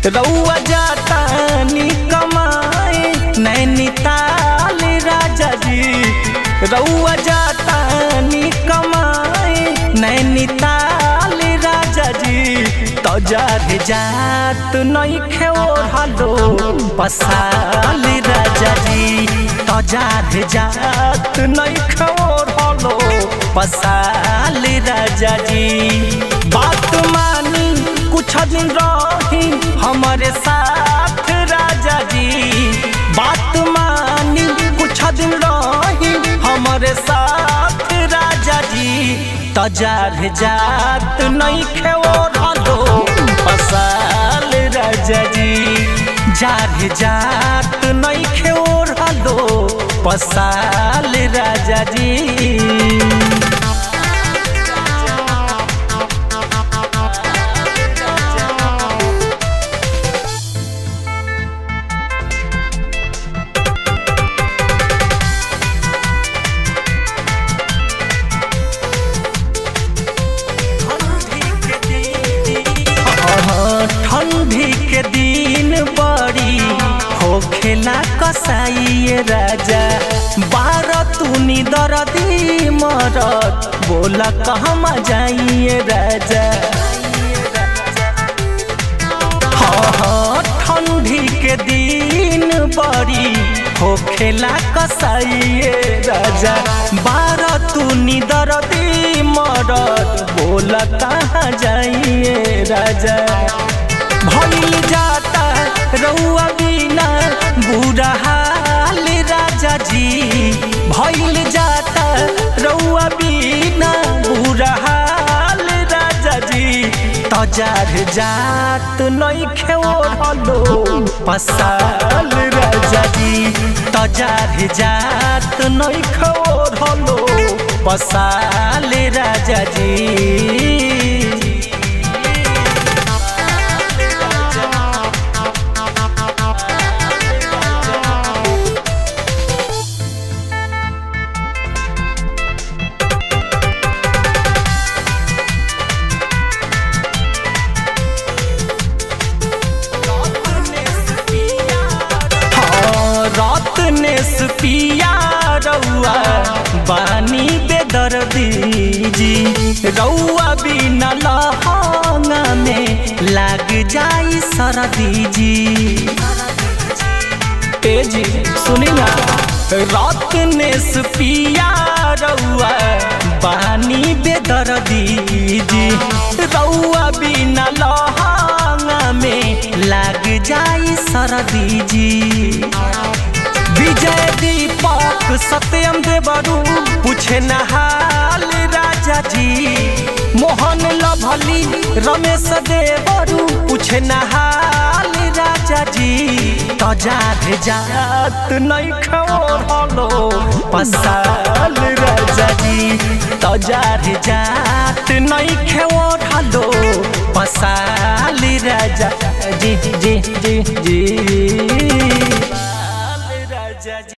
रउआ जाता नी कमाए नैनीताल राजा जी। रउआ जाता नी कमाए नैनीताल राजा जी। तो जात नहीं खेओ हलो पसाल राजा जी। तो जात नहीं खेओ हलो पसाल राजा जी। बात मानी कुछ दिन रही हमारे साथ राजा जी। बात मानी कुछ दिन रही हमारे साथ राजा जी। तो जात नहीं खेओ हलो पसाल राजा जी। जात नहीं खेओ हलो पसाल राजा जी। ठंडी के दिन बड़ी हो खेला कसाइए राजा। बारह तूनी दर्दी मरद बोला कहमा जाइए राजा। हाँ ठंडी के दिन बड़ी हो खेला कसाइए राजा। बारह तूनी दर्दी मरद बोला कहाँ जाइए राजा। भइल जाता रउआ बिना बुरा हाल राजा जी। भइल जाता रउआ बिना बुरा हाल राजा जी। तो जात नहीं खेओ हलो पसाल राजा जी। तो जात नहीं खेओ हलो पसाल राजा जी। पिया रउआ बानी बेदर्दी जी। रउआ बिना लहंगा में लाग जाई सरदी जी। ए जी सुनी ना रत्नेश पिया रउआ बानी बेदर्दी जी। रउआ बिना लहंगा में लाग जाई सरदी जी। विजय दीपक सत्यम देवरू पूछे नहाल राजा जी। मोहन लभली रमेश देवरू पूछे नहाल राजा जी। तो जात नहीं खेओ हलो पसाल राजा जी। तो जात नहीं खेओ हलो पसाल राजा जी जी जी जी।